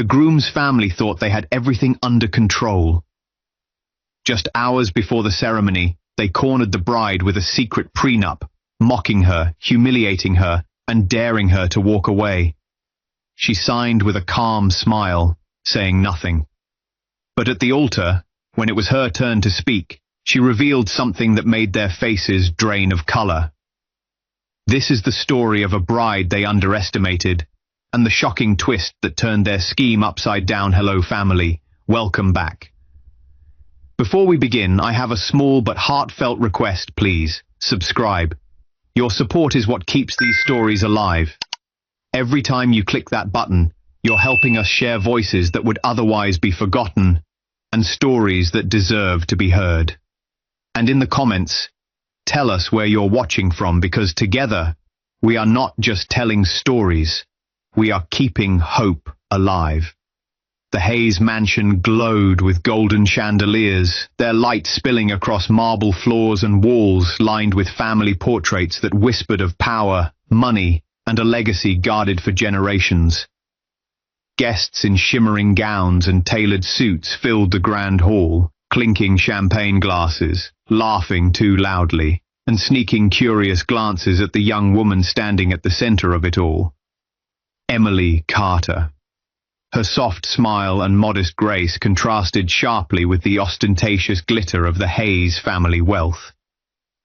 The groom's family thought they had everything under control. Just hours before the ceremony, they cornered the bride with a secret prenup, mocking her, humiliating her, and daring her to walk away. She signed with a calm smile, saying nothing. But at the altar, when it was her turn to speak, she revealed something that made their faces drain of color. This is the story of a bride they underestimated, and the shocking twist that turned their scheme upside down. Hello family, welcome back. Before we begin, I have a small but heartfelt request. Please, subscribe. Your support is what keeps these stories alive. Every time you click that button, you're helping us share voices that would otherwise be forgotten, and stories that deserve to be heard. And in the comments, tell us where you're watching from, because together, we are not just telling stories, we are keeping hope alive. The Hayes mansion glowed with golden chandeliers, their light spilling across marble floors and walls lined with family portraits that whispered of power, money, and a legacy guarded for generations. Guests in shimmering gowns and tailored suits filled the grand hall, clinking champagne glasses, laughing too loudly, and sneaking curious glances at the young woman standing at the center of it all. Emily Carter. Her soft smile and modest grace contrasted sharply with the ostentatious glitter of the Hayes family wealth.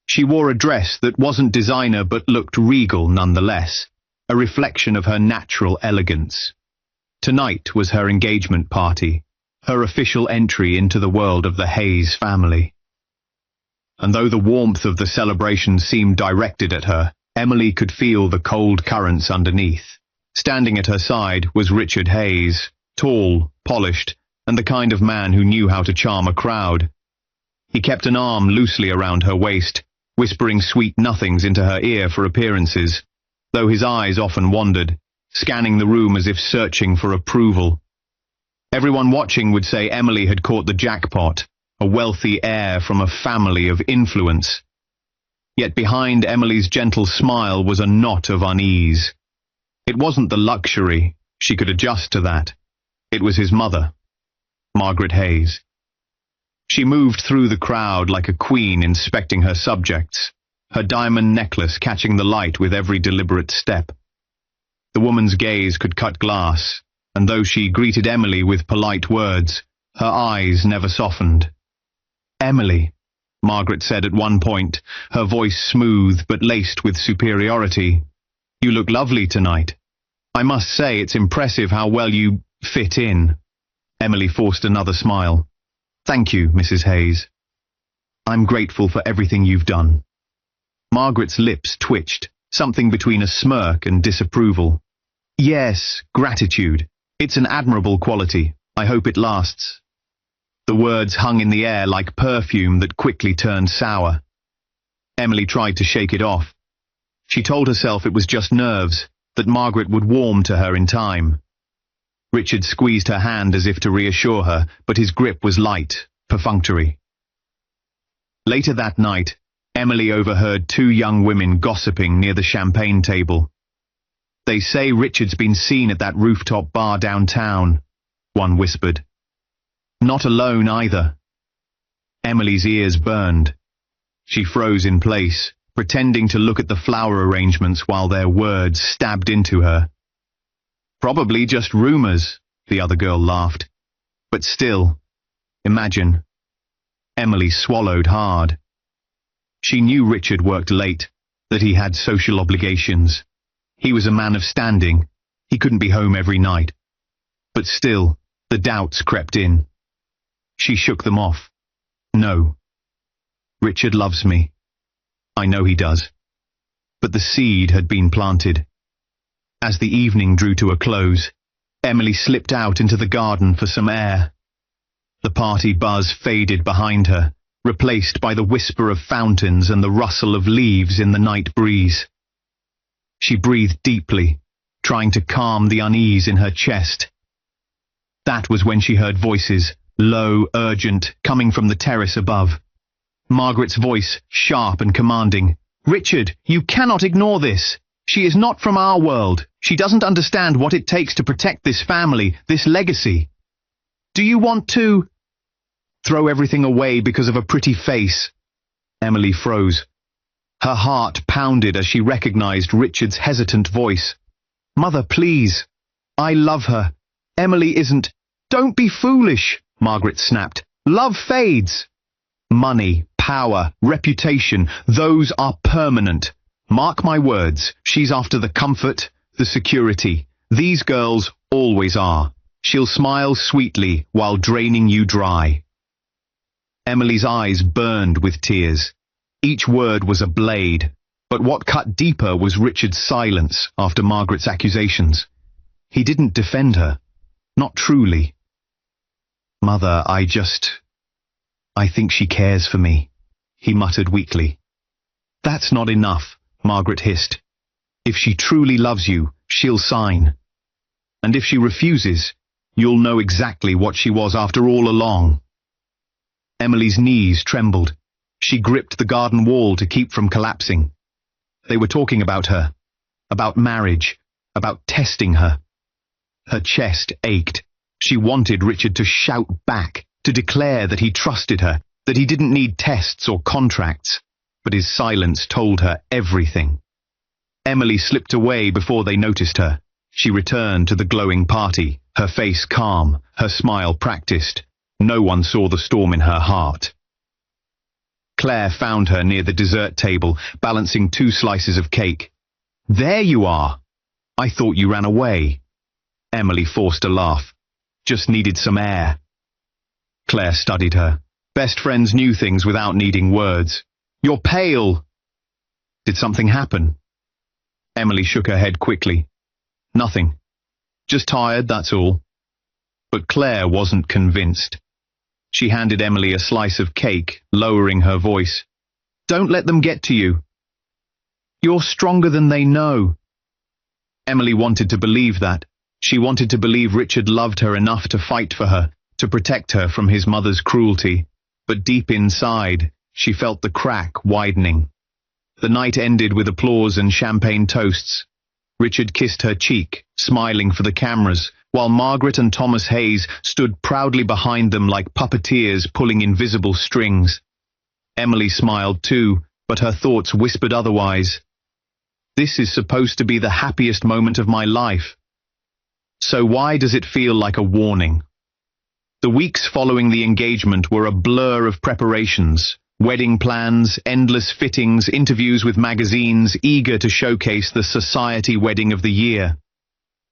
She wore a dress that wasn't designer but looked regal nonetheless, a reflection of her natural elegance. Tonight was her engagement party, her official entry into the world of the Hayes family. And though the warmth of the celebration seemed directed at her, Emily could feel the cold currents underneath. Standing at her side was Richard Hayes, tall, polished, and the kind of man who knew how to charm a crowd. He kept an arm loosely around her waist, whispering sweet nothings into her ear for appearances, though his eyes often wandered, scanning the room as if searching for approval. Everyone watching would say Emily had caught the jackpot, a wealthy heir from a family of influence. Yet behind Emily's gentle smile was a knot of unease. It wasn't the luxury, she could adjust to that. It was his mother, Margaret Hayes. She moved through the crowd like a queen inspecting her subjects, her diamond necklace catching the light with every deliberate step. The woman's gaze could cut glass, and though she greeted Emily with polite words, her eyes never softened. "Emily," Margaret said at one point, her voice smooth but laced with superiority, "you look lovely tonight. I must say it's impressive how well you fit in." Emily forced another smile. "Thank you, Mrs. Hayes. I'm grateful for everything you've done." Margaret's lips twitched, something between a smirk and disapproval. "Yes, gratitude. It's an admirable quality. I hope it lasts." The words hung in the air like perfume that quickly turned sour. Emily tried to shake it off. She told herself it was just nerves, that Margaret would warm to her in time. Richard squeezed her hand as if to reassure her, but his grip was light, perfunctory. Later that night, Emily overheard two young women gossiping near the champagne table. "They say Richard's been seen at that rooftop bar downtown," one whispered. "Not alone either." Emily's ears burned. She froze in place, pretending to look at the flower arrangements while their words stabbed into her. "Probably just rumors," the other girl laughed. "But still, imagine." Emily swallowed hard. She knew Richard worked late, that he had social obligations. He was a man of standing. He couldn't be home every night. But still, the doubts crept in. She shook them off. "No. Richard loves me. I know he does." But the seed had been planted. As the evening drew to a close, Emily slipped out into the garden for some air. The party buzz faded behind her, replaced by the whisper of fountains and the rustle of leaves in the night breeze. She breathed deeply, trying to calm the unease in her chest. That was when she heard voices, low, urgent, coming from the terrace above. Margaret's voice, sharp and commanding. "Richard, you cannot ignore this. She is not from our world. She doesn't understand what it takes to protect this family, this legacy. Do you want to throw everything away because of a pretty face? Emily froze. Her heart pounded as she recognized Richard's hesitant voice. Mother, please. I love her. Emily isn't. Don't be foolish, Margaret snapped. Love fades. Money, power, reputation, those are permanent. Mark my words, she's after the comfort, the security. These girls always are. She'll smile sweetly while draining you dry. Emily's eyes burned with tears. Each word was a blade, but what cut deeper was Richard's silence after Margaret's accusations. He didn't defend her. Not truly. Mother, I think she cares for me, he muttered weakly. That's not enough, Margaret hissed. If she truly loves you, she'll sign. And if she refuses, you'll know exactly what she was after all along. Emily's knees trembled. She gripped the garden wall to keep from collapsing. They were talking about her, about marriage, about testing her. Her chest ached. She wanted Richard to shout back, to declare that he trusted her, that he didn't need tests or contracts. But his silence told her everything. Emily slipped away before they noticed her. She returned to the glowing party, her face calm, her smile practiced. No one saw the storm in her heart. Claire found her near the dessert table, balancing 2 slices of cake. There you are. I thought you ran away. Emily forced a laugh. Just needed some air. Claire studied her. Best friends knew things without needing words. You're pale. Did something happen? Emily shook her head quickly. Nothing. Just tired, that's all. But Claire wasn't convinced. She handed Emily a slice of cake, lowering her voice. Don't let them get to you. You're stronger than they know. Emily wanted to believe that. She wanted to believe Richard loved her enough to fight for her, to protect her from his mother's cruelty. But deep inside, she felt the crack widening. The night ended with applause and champagne toasts. Richard kissed her cheek, smiling for the cameras, while Margaret and Thomas Hayes stood proudly behind them like puppeteers pulling invisible strings. Emily smiled too, but her thoughts whispered otherwise. This is supposed to be the happiest moment of my life. So why does it feel like a warning? The weeks following the engagement were a blur of preparations. Wedding plans, endless fittings, interviews with magazines eager to showcase the society wedding of the year.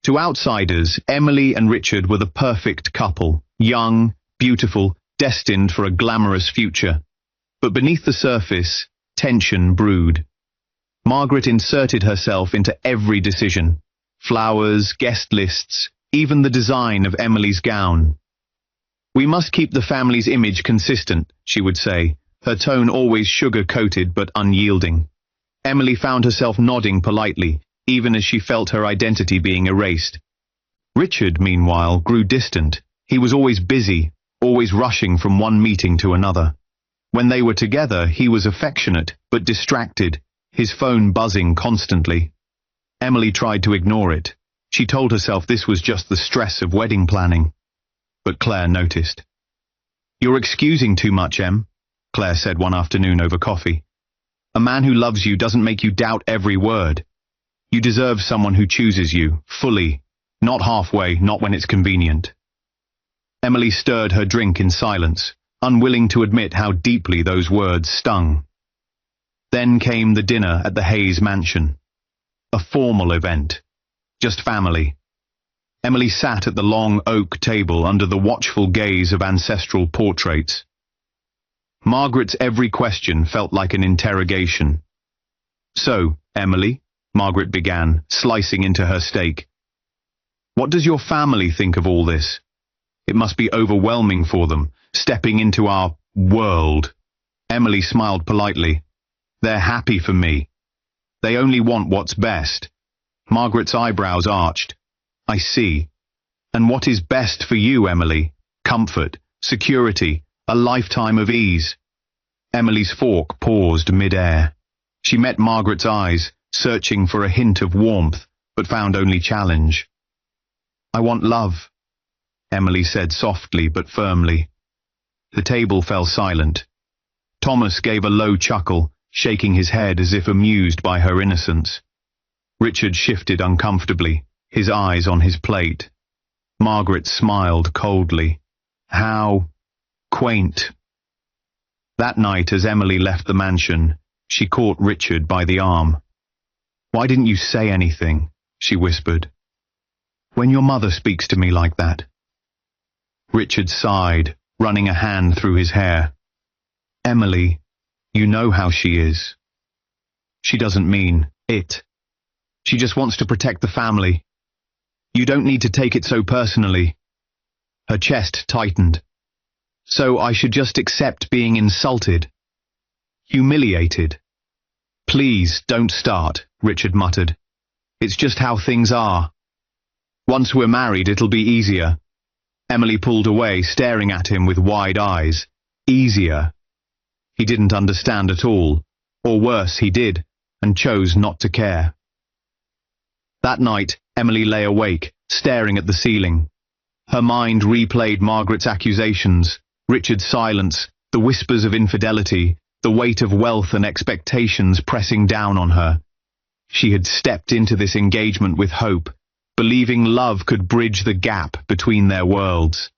To outsiders, Emily and Richard were the perfect couple, young, beautiful, destined for a glamorous future. But beneath the surface, tension brewed. Margaret inserted herself into every decision. Flowers, guest lists, even the design of Emily's gown. We must keep the family's image consistent, she would say, her tone always sugar-coated but unyielding. Emily found herself nodding politely, even as she felt her identity being erased. Richard, meanwhile, grew distant. He was always busy, always rushing from one meeting to another. When they were together, he was affectionate, but distracted, his phone buzzing constantly. Emily tried to ignore it. She told herself this was just the stress of wedding planning. But Claire noticed. You're excusing too much, Em, Claire said one afternoon over coffee. A man who loves you doesn't make you doubt every word. You deserve someone who chooses you, fully, not halfway, not when it's convenient. Emily stirred her drink in silence, unwilling to admit how deeply those words stung. Then came the dinner at the Hayes mansion. A formal event. Just family. Emily sat at the long oak table under the watchful gaze of ancestral portraits. Margaret's every question felt like an interrogation. So, Emily, Margaret began, slicing into her steak. What does your family think of all this? It must be overwhelming for them, stepping into our world. Emily smiled politely. They're happy for me. They only want what's best. Margaret's eyebrows arched. I see. And what is best for you, Emily? Comfort, security, a lifetime of ease. Emily's fork paused mid-air. She met Margaret's eyes, searching for a hint of warmth, but found only challenge. "I want love," Emily said softly but firmly. The table fell silent. Thomas gave a low chuckle, shaking his head as if amused by her innocence. Richard shifted uncomfortably, his eyes on his plate. Margaret smiled coldly. How quaint. That night, as Emily left the mansion, she caught Richard by the arm. "Why didn't you say anything?" she whispered. "When your mother speaks to me like that." Richard sighed, running a hand through his hair. "Emily, you know how she is. She doesn't mean it. She just wants to protect the family. You don't need to take it so personally." Her chest tightened. "So I should just accept being insulted? Humiliated?" "Please, don't start," Richard muttered. "It's just how things are. Once we're married, it'll be easier." Emily pulled away, staring at him with wide eyes. Easier? He didn't understand at all. Or worse, he did, and chose not to care. That night, Emily lay awake, staring at the ceiling. Her mind replayed Margaret's accusations, Richard's silence, the whispers of infidelity, the weight of wealth and expectations pressing down on her. She had stepped into this engagement with hope, believing love could bridge the gap between their worlds.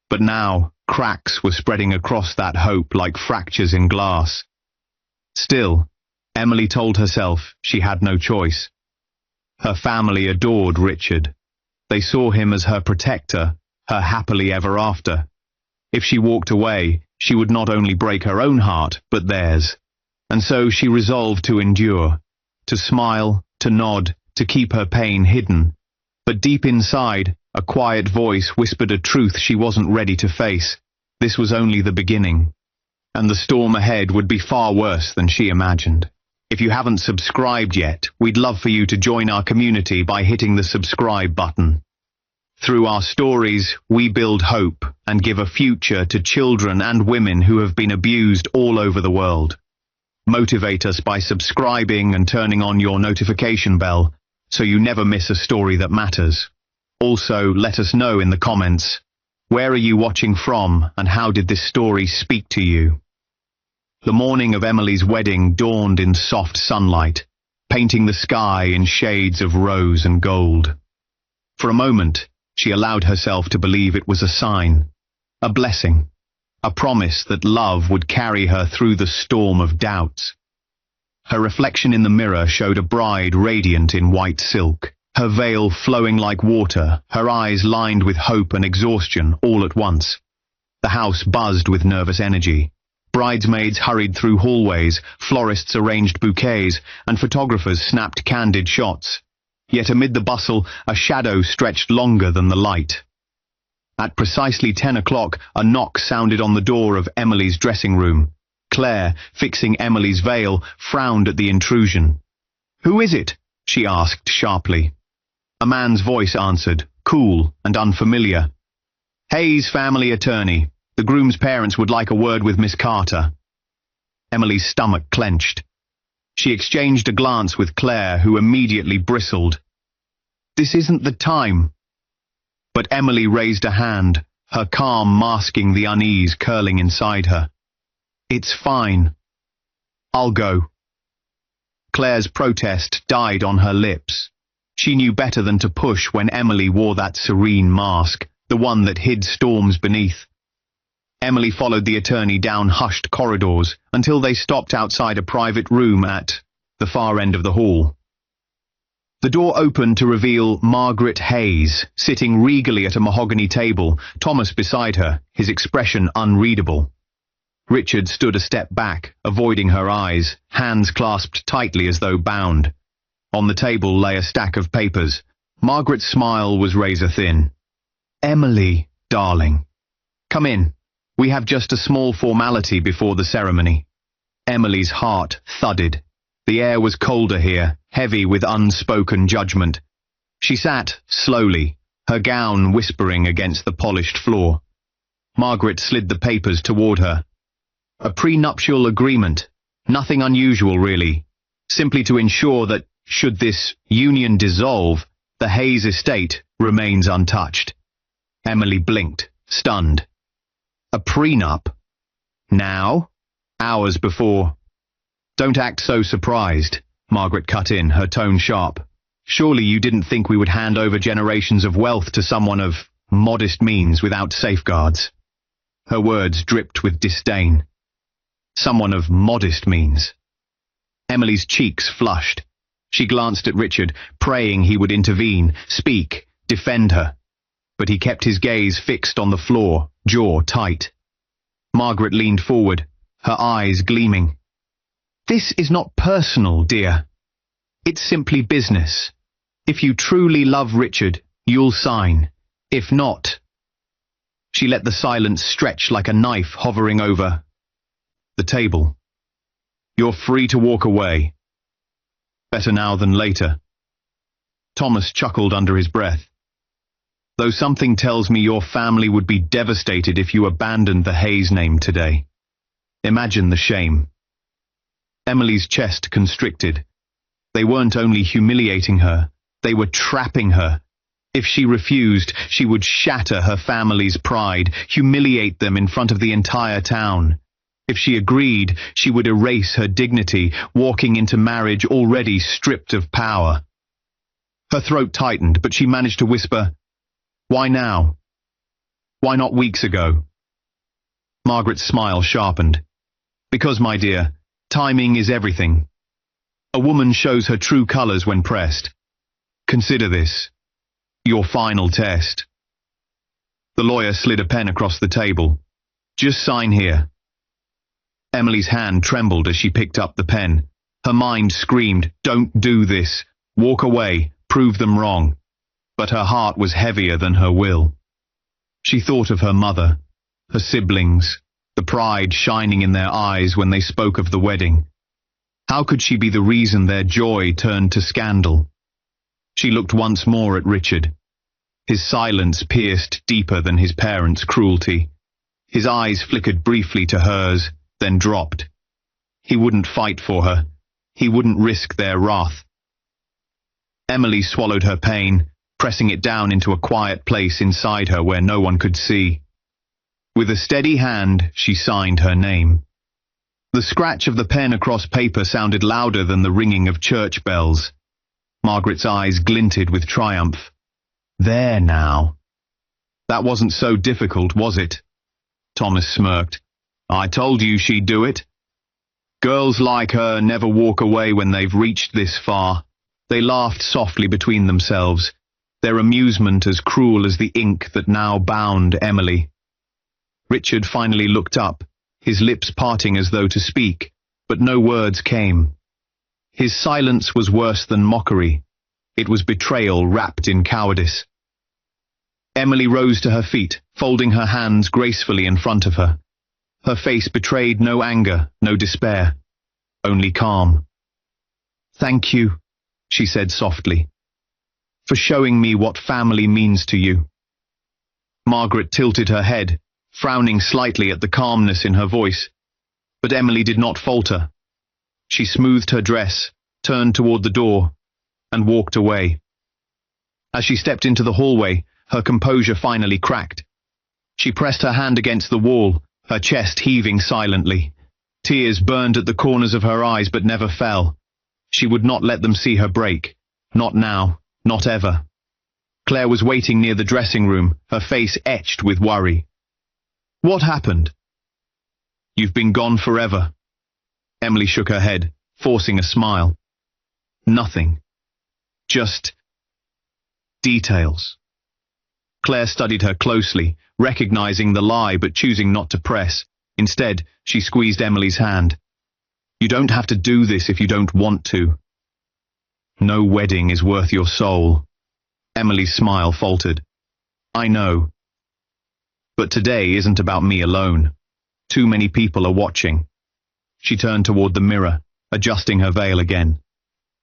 But now, cracks were spreading across that hope like fractures in glass. Still, Emily told herself she had no choice. Her family adored Richard. They saw him as her protector, her happily ever after. If she walked away, she would not only break her own heart, but theirs. And so she resolved to endure, to smile, to nod, to keep her pain hidden. But deep inside, a quiet voice whispered a truth she wasn't ready to face. This was only the beginning. And the storm ahead would be far worse than she imagined. If you haven't subscribed yet, we'd love for you to join our community by hitting the subscribe button. Through our stories, we build hope and give a future to children and women who have been abused all over the world. Motivate us by subscribing and turning on your notification bell, so you never miss a story that matters. Also, let us know in the comments, where are you watching from and how did this story speak to you? The morning of Emily's wedding dawned in soft sunlight, painting the sky in shades of rose and gold. For a moment, she allowed herself to believe it was a sign, a blessing, a promise that love would carry her through the storm of doubts. Her reflection in the mirror showed a bride radiant in white silk, her veil flowing like water, her eyes lined with hope and exhaustion all at once. The house buzzed with nervous energy. Bridesmaids hurried through hallways, florists arranged bouquets, and photographers snapped candid shots. Yet amid the bustle, a shadow stretched longer than the light. At precisely 10 o'clock, a knock sounded on the door of Emily's dressing room. Claire, fixing Emily's veil, frowned at the intrusion. "Who is it?" she asked sharply. A man's voice answered, cool and unfamiliar. "Hayes, family attorney. The groom's parents would like a word with Miss Carter." Emily's stomach clenched. She exchanged a glance with Claire, who immediately bristled. "This isn't the time." But Emily raised a hand, her calm masking the unease curling inside her. "It's fine. I'll go." Claire's protest died on her lips. She knew better than to push when Emily wore that serene mask, the one that hid storms beneath. Emily followed the attorney down hushed corridors until they stopped outside a private room at the far end of the hall. The door opened to reveal Margaret Hayes, sitting regally at a mahogany table, Thomas beside her, his expression unreadable. Richard stood a step back, avoiding her eyes, hands clasped tightly as though bound. On the table lay a stack of papers. Margaret's smile was razor-thin. "Emily, darling. Come in. We have just a small formality before the ceremony." Emily's heart thudded. The air was colder here, heavy with unspoken judgment. She sat, slowly, her gown whispering against the polished floor. Margaret slid the papers toward her. "A prenuptial agreement. Nothing unusual, really. simply to ensure that, should this union dissolve, the Hayes estate remains untouched. Emily blinked, stunned. A prenup? Now? Hours before. Don't act so surprised, Margaret cut in, her tone sharp. Surely you didn't think we would hand over generations of wealth to someone of modest means without safeguards. Her words dripped with disdain. Someone of modest means. Emily's cheeks flushed. She glanced at Richard, praying he would intervene, speak, defend her. But he kept his gaze fixed on the floor, jaw tight. Margaret leaned forward, her eyes gleaming. This is not personal, dear. It's simply business. If you truly love Richard, you'll sign. If not... She let the silence stretch like a knife hovering over the table. You're free to walk away. Better now than later. Thomas chuckled under his breath. Though something tells me your family would be devastated if you abandoned the Hayes name today. Imagine the shame. Emily's chest constricted. They weren't only humiliating her, they were trapping her. If she refused, she would shatter her family's pride, humiliate them in front of the entire town. If she agreed, she would erase her dignity, walking into marriage already stripped of power. Her throat tightened, but she managed to whisper, "Why now? Why not weeks ago?" Margaret's smile sharpened. Because, my dear, timing is everything. A woman shows her true colors when pressed. Consider this. Your final test. The lawyer slid a pen across the table. Just sign here. Emily's hand trembled as she picked up the pen. Her mind screamed, don't do this. Walk away, prove them wrong. But her heart was heavier than her will. She thought of her mother, her siblings, the pride shining in their eyes when they spoke of the wedding. How could she be the reason their joy turned to scandal? She looked once more at Richard. His silence pierced deeper than his parents' cruelty. His eyes flickered briefly to hers, then dropped. He wouldn't fight for her. He wouldn't risk their wrath. Emily swallowed her pain, pressing it down into a quiet place inside her where no one could see. With a steady hand, she signed her name. The scratch of the pen across paper sounded louder than the ringing of church bells. Margaret's eyes glinted with triumph. There now. That wasn't so difficult, was it? Thomas smirked. I told you she'd do it. Girls like her never walk away when they've reached this far. They laughed softly between themselves, their amusement as cruel as the ink that now bound Emily. Richard finally looked up, his lips parting as though to speak, but no words came. His silence was worse than mockery. It was betrayal wrapped in cowardice. Emily rose to her feet, folding her hands gracefully in front of her. Her face betrayed no anger, no despair, only calm. Thank you, she said softly, for showing me what family means to you. Margaret tilted her head, frowning slightly at the calmness in her voice, but Emily did not falter. She smoothed her dress, turned toward the door, and walked away. As she stepped into the hallway, her composure finally cracked. She pressed her hand against the wall, her chest heaving silently. Tears burned at the corners of her eyes but never fell. She would not let them see her break. Not now, not ever. Claire was waiting near the dressing room, her face etched with worry. What happened? You've been gone forever. Emily shook her head, forcing a smile. Nothing. Just details. Claire studied her closely, recognizing the lie but choosing not to press. Instead, she squeezed Emily's hand. You don't have to do this if you don't want to. No wedding is worth your soul. Emily's smile faltered. I know. But today isn't about me alone. Too many people are watching. She turned toward the mirror, adjusting her veil again.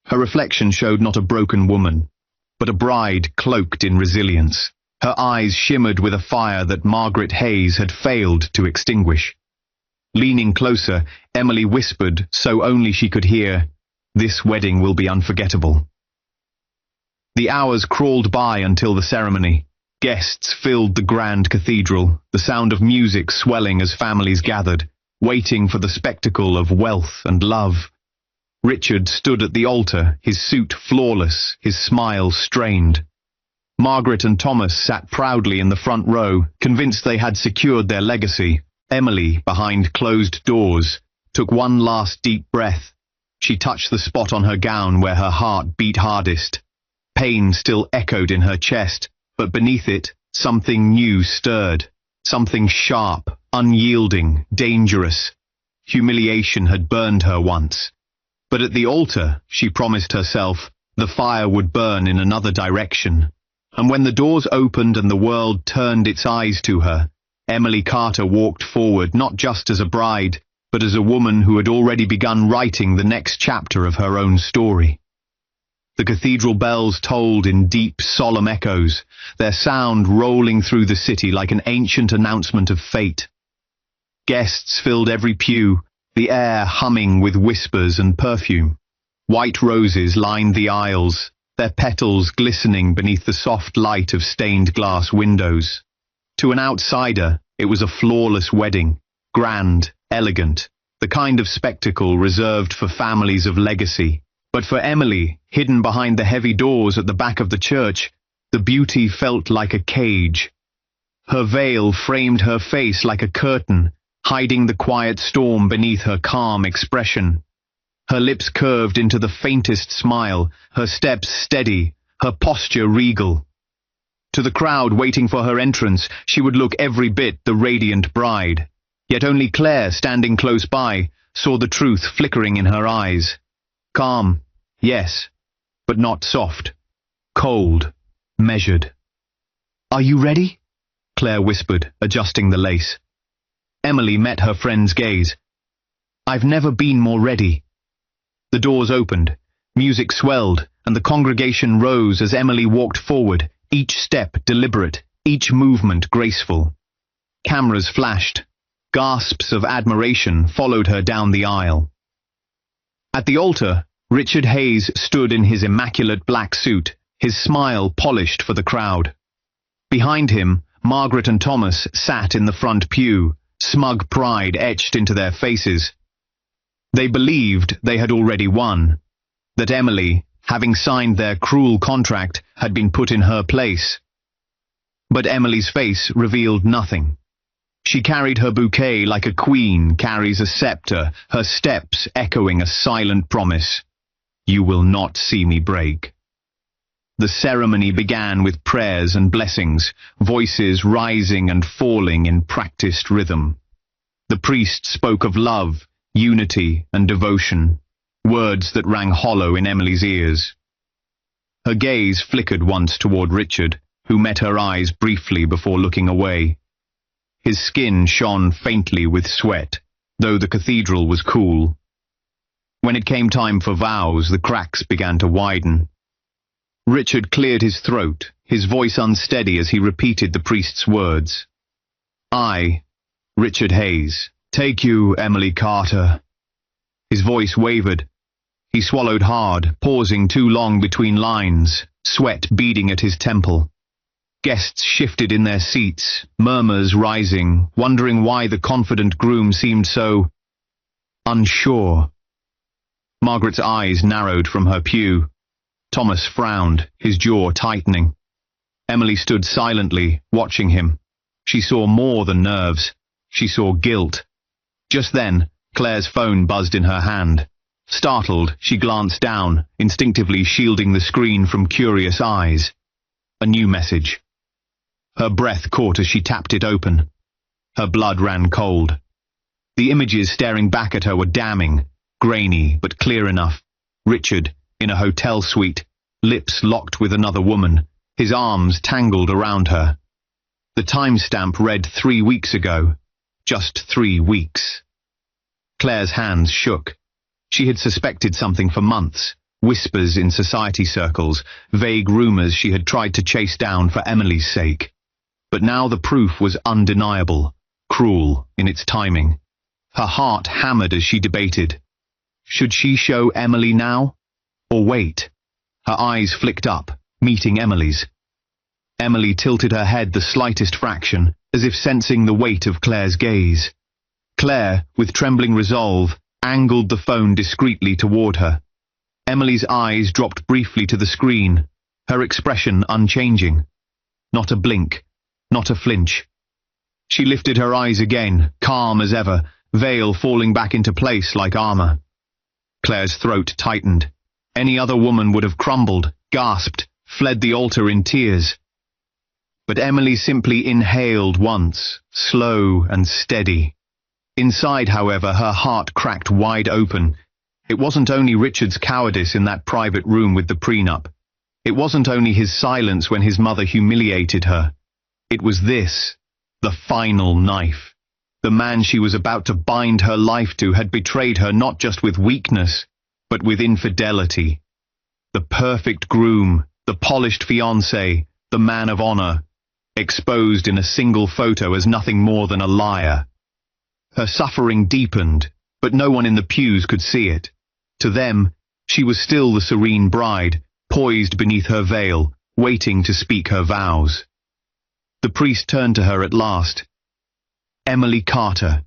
Her reflection showed not a broken woman, but a bride cloaked in resilience. Her eyes shimmered with a fire that Margaret Hayes had failed to extinguish. Leaning closer, Emily whispered, so only she could hear, This wedding will be unforgettable. The hours crawled by until the ceremony. Guests filled the grand cathedral, the sound of music swelling as families gathered, waiting for the spectacle of wealth and love. Richard stood at the altar, his suit flawless, his smile strained. Margaret and Thomas sat proudly in the front row, convinced they had secured their legacy. Emily, behind closed doors, took one last deep breath. She touched the spot on her gown where her heart beat hardest. Pain still echoed in her chest, but beneath it, something new stirred. Something sharp, unyielding, dangerous. Humiliation had burned her once. But at the altar, she promised herself, the fire would burn in another direction. And when the doors opened and the world turned its eyes to her, Emily Carter walked forward not just as a bride, but as a woman who had already begun writing the next chapter of her own story. The cathedral bells tolled in deep, solemn echoes, their sound rolling through the city like an ancient announcement of fate. Guests filled every pew, the air humming with whispers and perfume. White roses lined the aisles, their petals glistening beneath the soft light of stained glass windows. To an outsider, it was a flawless wedding, grand, elegant, the kind of spectacle reserved for families of legacy. But for Emily, hidden behind the heavy doors at the back of the church, the beauty felt like a cage. Her veil framed her face like a curtain, hiding the quiet storm beneath her calm expression. Her lips curved into the faintest smile, her steps steady, her posture regal. To the crowd waiting for her entrance, she would look every bit the radiant bride. Yet only Claire, standing close by, saw the truth flickering in her eyes. Calm, yes, but not soft. Cold, measured. "Are you ready?" Claire whispered, adjusting the lace. Emily met her friend's gaze. "I've never been more ready." The doors opened, music swelled, and the congregation rose as Emily walked forward, each step deliberate, each movement graceful. Cameras flashed. Gasps of admiration followed her down the aisle. At the altar, Richard Hayes stood in his immaculate black suit, his smile polished for the crowd. Behind him, Margaret and Thomas sat in the front pew, smug pride etched into their faces. They believed they had already won, that Emily, having signed their cruel contract, had been put in her place. But Emily's face revealed nothing. She carried her bouquet like a queen carries a scepter, her steps echoing a silent promise. "You will not see me break." The ceremony began with prayers and blessings, voices rising and falling in practiced rhythm. The priest spoke of love, unity, and devotion, words that rang hollow in Emily's ears. Her gaze flickered once toward Richard, who met her eyes briefly before looking away. His skin shone faintly with sweat, though the cathedral was cool. When it came time for vows, the cracks began to widen. Richard cleared his throat, his voice unsteady as he repeated the priest's words. "I, Richard Hayes, take you, Emily Carter." His voice wavered. He swallowed hard, pausing too long between lines, sweat beading at his temple. Guests shifted in their seats, murmurs rising, wondering why the confident groom seemed so unsure. Margaret's eyes narrowed from her pew. Thomas frowned, his jaw tightening. Emily stood silently, watching him. She saw more than nerves. She saw guilt. Just then, Claire's phone buzzed in her hand. Startled, she glanced down, instinctively shielding the screen from curious eyes. A new message. Her breath caught as she tapped it open. Her blood ran cold. The images staring back at her were damning, grainy but clear enough. Richard, in a hotel suite, lips locked with another woman, his arms tangled around her. The timestamp read 3 weeks ago. Just 3 weeks. Claire's hands shook. She had suspected something for months. Whispers in society circles, vague rumors she had tried to chase down for Emily's sake. But now the proof was undeniable, cruel in its timing. Her heart hammered as she debated. Should she show Emily now? Or wait? Her eyes flicked up, meeting Emily's. Emily tilted her head the slightest fraction, as if sensing the weight of Claire's gaze. Claire, with trembling resolve, angled the phone discreetly toward her. Emily's eyes dropped briefly to the screen, her expression unchanging. Not a blink, not a flinch. She lifted her eyes again, calm as ever, veil falling back into place like armor. Claire's throat tightened. Any other woman would have crumbled, gasped, fled the altar in tears. But Emily simply inhaled once, slow and steady. Inside, however, her heart cracked wide open. It wasn't only Richard's cowardice in that private room with the prenup. It wasn't only his silence when his mother humiliated her. It was this, the final knife. The man she was about to bind her life to had betrayed her not just with weakness, but with infidelity. The perfect groom, the polished fiancé, the man of honor, exposed in a single photo as nothing more than a liar. Her suffering deepened, but no one in the pews could see it. To them, she was still the serene bride, poised beneath her veil, waiting to speak her vows. The priest turned to her at last. "Emily Carter,"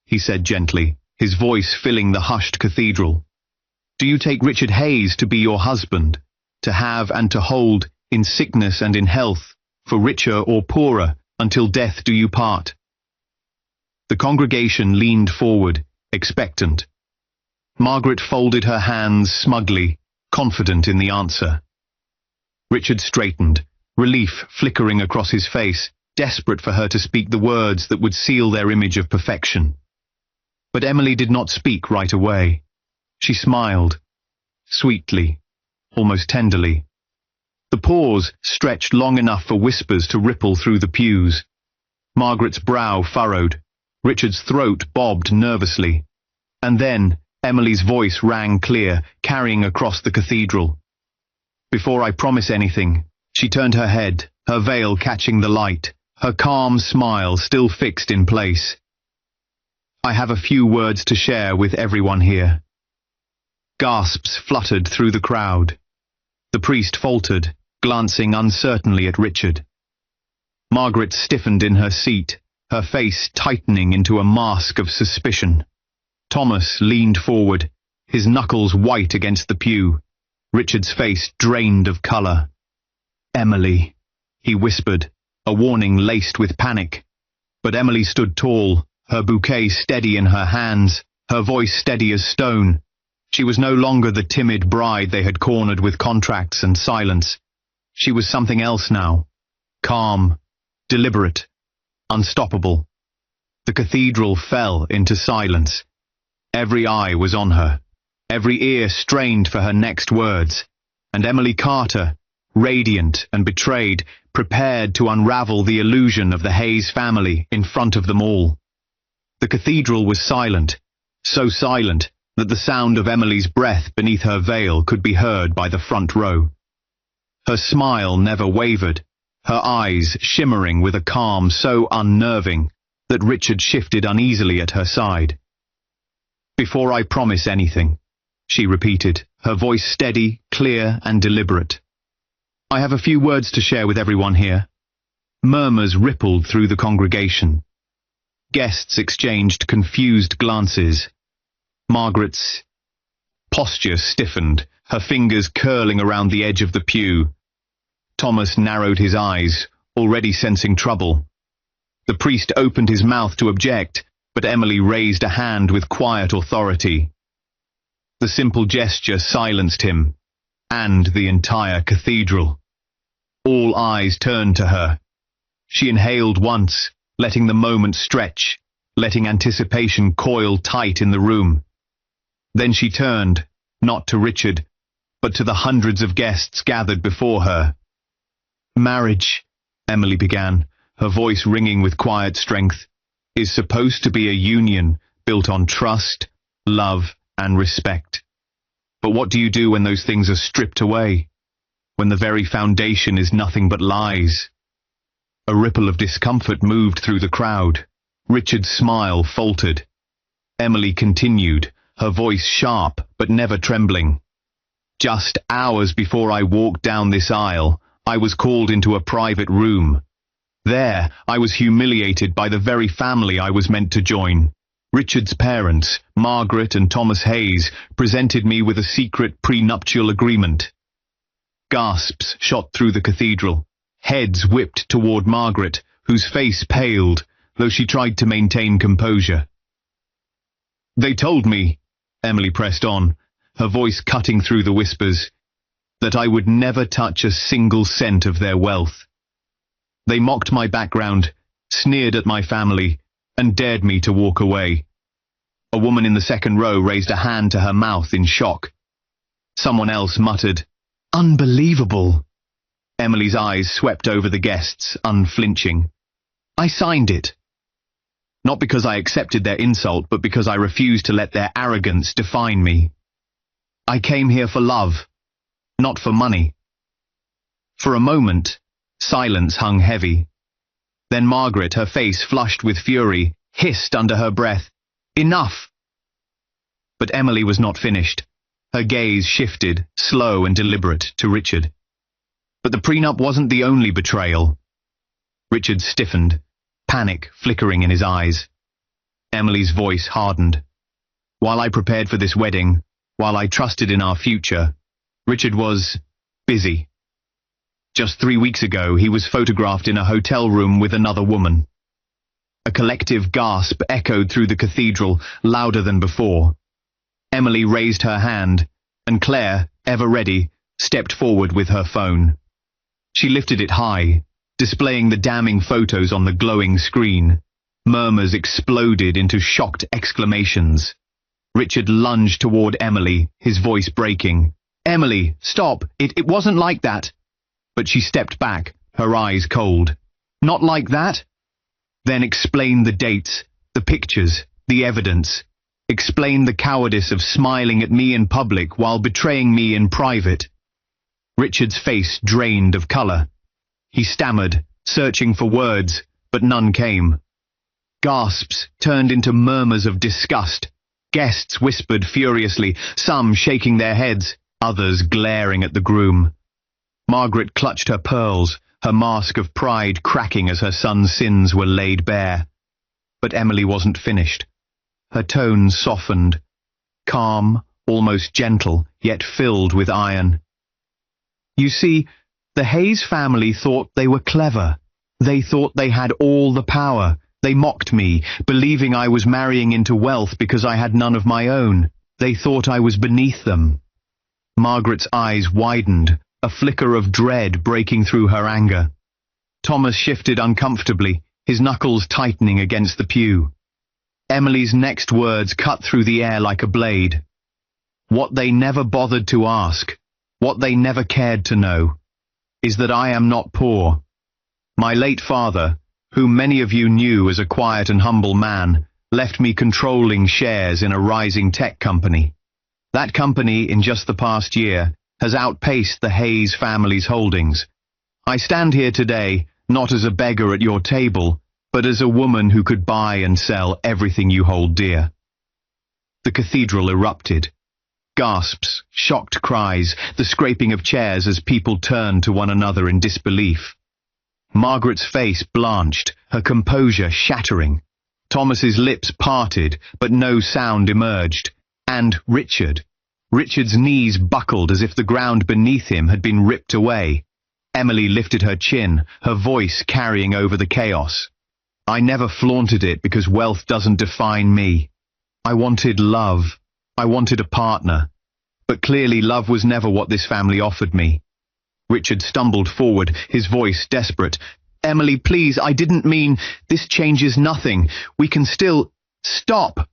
he said gently, his voice filling the hushed cathedral. "Do you take Richard Hayes to be your husband, to have and to hold, in sickness and in health, for richer or poorer, until death do you part?" The congregation leaned forward, expectant. Margaret folded her hands smugly, confident in the answer. Richard straightened, relief flickering across his face, desperate for her to speak the words that would seal their image of perfection. But Emily did not speak right away. She smiled, sweetly, almost tenderly. The pause stretched long enough for whispers to ripple through the pews. Margaret's brow furrowed, Richard's throat bobbed nervously, and then Emily's voice rang clear, carrying across the cathedral. "Before I promise anything," she turned her head, her veil catching the light, her calm smile still fixed in place. "I have a few words to share with everyone here." Gasps fluttered through the crowd. The priest faltered, glancing uncertainly at Richard. Margaret stiffened in her seat, her face tightening into a mask of suspicion. Thomas leaned forward, his knuckles white against the pew, Richard's face drained of color. "Emily," he whispered, a warning laced with panic. But Emily stood tall, her bouquet steady in her hands, her voice steady as stone. She was no longer the timid bride they had cornered with contracts and silence. She was something else now, calm, deliberate, unstoppable. The cathedral fell into silence. Every eye was on her, every ear strained for her next words, and Emily Carter, radiant and betrayed, prepared to unravel the illusion of the Hayes family in front of them all. The cathedral was silent, so silent that the sound of Emily's breath beneath her veil could be heard by the front row. Her smile never wavered, her eyes shimmering with a calm so unnerving that Richard shifted uneasily at her side. "Before I promise anything," she repeated, her voice steady, clear, and deliberate. "I have a few words to share with everyone here." Murmurs rippled through the congregation. Guests exchanged confused glances. Margaret's posture stiffened, her fingers curling around the edge of the pew. Thomas narrowed his eyes, already sensing trouble. The priest opened his mouth to object, but Emily raised a hand with quiet authority. The simple gesture silenced him, and the entire cathedral. All eyes turned to her. She inhaled once, letting the moment stretch, letting anticipation coil tight in the room. Then she turned, not to Richard, but to the hundreds of guests gathered before her. "Marriage," Emily began, her voice ringing with quiet strength, "is supposed to be a union built on trust, love, and respect. But what do you do when those things are stripped away? When the very foundation is nothing but lies?" A ripple of discomfort moved through the crowd. Richard's smile faltered. Emily continued, her voice sharp but never trembling. Just hours before I walked down this aisle, I was called into a private room. There, I was humiliated by the very family I was meant to join. Richard's parents, Margaret and Thomas Hayes, presented me with a secret prenuptial agreement. Gasps shot through the cathedral. Heads whipped toward Margaret, whose face paled, though she tried to maintain composure. "They told me," Emily pressed on, her voice cutting through the whispers, "that I would never touch a single cent of their wealth. They mocked my background, sneered at my family, and dared me to walk away." A woman in the second row raised a hand to her mouth in shock. Someone else muttered, "Unbelievable." Emily's eyes swept over the guests, unflinching. "I signed it. Not because I accepted their insult, but because I refused to let their arrogance define me. I came here for love, not for money." For a moment, silence hung heavy. Then Margaret, her face flushed with fury, hissed under her breath, "Enough!" But Emily was not finished. Her gaze shifted, slow and deliberate, to Richard. But the prenup wasn't the only betrayal. Richard stiffened, panic flickering in his eyes. Emily's voice hardened. "While I prepared for this wedding, while I trusted in our future, Richard was busy. Just 3 weeks ago, he was photographed in a hotel room with another woman." A collective gasp echoed through the cathedral, louder than before. Emily raised her hand, and Claire, ever ready, stepped forward with her phone. She lifted it high, displaying the damning photos on the glowing screen. Murmurs exploded into shocked exclamations. Richard lunged toward Emily, his voice breaking. "Emily, stop! It wasn't like that!" But she stepped back, her eyes cold. "Not like that?" "Then explain the dates, the pictures, the evidence. Explain the cowardice of smiling at me in public while betraying me in private." Richard's face drained of color. He stammered, searching for words, but none came. Gasps turned into murmurs of disgust. Guests whispered furiously, some shaking their heads, others glaring at the groom. Margaret clutched her pearls, her mask of pride cracking as her son's sins were laid bare. But Emily wasn't finished. Her tone softened, calm, almost gentle, yet filled with iron. "You see, the Hayes family thought they were clever. They thought they had all the power. They mocked me, believing I was marrying into wealth because I had none of my own. They thought I was beneath them." Margaret's eyes widened, a flicker of dread breaking through her anger. Thomas shifted uncomfortably, his knuckles tightening against the pew. Emily's next words cut through the air like a blade. "What they never bothered to ask, what they never cared to know, is that I am not poor. My late father, whom many of you knew as a quiet and humble man, left me controlling shares in a rising tech company. That company, in just the past year, has outpaced the Hayes family's holdings. I stand here today, not as a beggar at your table, but as a woman who could buy and sell everything you hold dear." The cathedral erupted. Gasps, shocked cries, the scraping of chairs as people turned to one another in disbelief. Margaret's face blanched, her composure shattering. Thomas's lips parted, but no sound emerged. And Richard's knees buckled as if the ground beneath him had been ripped away. Emily lifted her chin, her voice carrying over the chaos. "I never flaunted it because wealth doesn't define me. I wanted love. I wanted a partner. But clearly love was never what this family offered me." Richard stumbled forward, his voice desperate. "Emily, please, I didn't mean... This changes nothing. We can still... Stop!"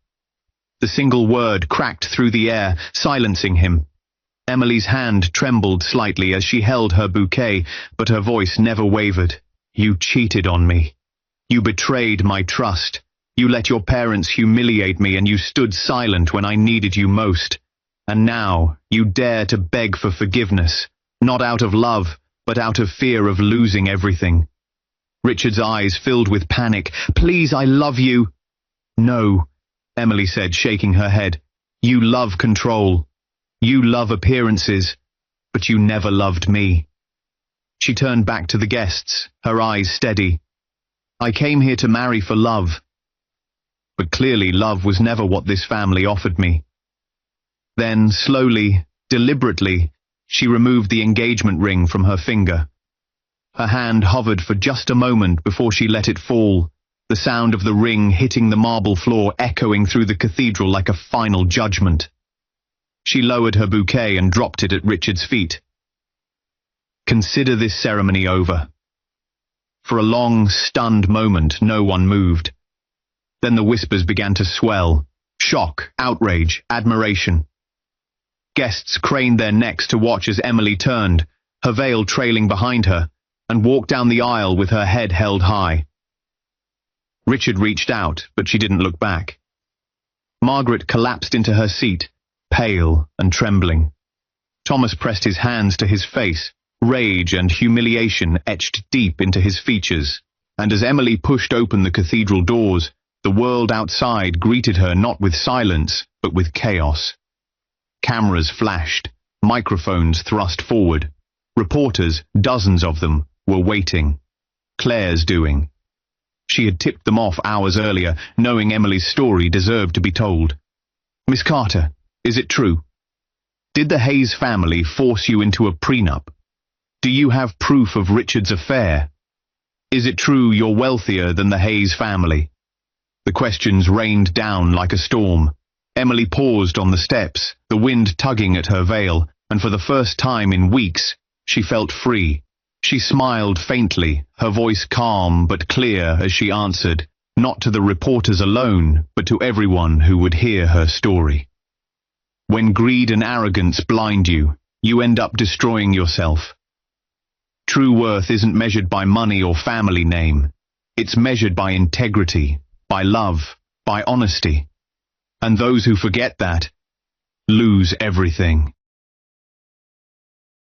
The single word cracked through the air, silencing him. Emily's hand trembled slightly as she held her bouquet, but her voice never wavered. "You cheated on me. You betrayed my trust. You let your parents humiliate me, and you stood silent when I needed you most. And now you dare to beg for forgiveness, not out of love, but out of fear of losing everything." Richard's eyes filled with panic. "Please, I love you." "No," Emily said, shaking her head. You love control. You love appearances, but you never loved me. She turned back to the guests, her eyes steady. I came here to marry for love. But clearly love was never what this family offered me. Then, slowly, deliberately, she removed the engagement ring from her finger. Her hand hovered for just a moment before she let it fall, the sound of the ring hitting the marble floor echoing through the cathedral like a final judgment. She lowered her bouquet and dropped it at Richard's feet. Consider this ceremony over. For a long, stunned moment, no one moved. Then the whispers began to swell. Shock, outrage, admiration. Guests craned their necks to watch as Emily turned, her veil trailing behind her, and walked down the aisle with her head held high. Richard reached out, but she didn't look back. Margaret collapsed into her seat, pale and trembling. Thomas pressed his hands to his face, rage and humiliation etched deep into his features, and as Emily pushed open the cathedral doors, the world outside greeted her not with silence, but with chaos. Cameras flashed, microphones thrust forward. Reporters, dozens of them, were waiting. Claire's doing. She had tipped them off hours earlier, knowing Emily's story deserved to be told. Miss Carter, is it true? Did the Hayes family force you into a prenup? Do you have proof of Richard's affair? Is it true you're wealthier than the Hayes family? The questions rained down like a storm. Emily paused on the steps, the wind tugging at her veil, and for the first time in weeks, she felt free. She smiled faintly, her voice calm but clear as she answered, not to the reporters alone, but to everyone who would hear her story. When greed and arrogance blind you, you end up destroying yourself. True worth isn't measured by money or family name. It's measured by integrity, by love, by honesty. And those who forget that, lose everything.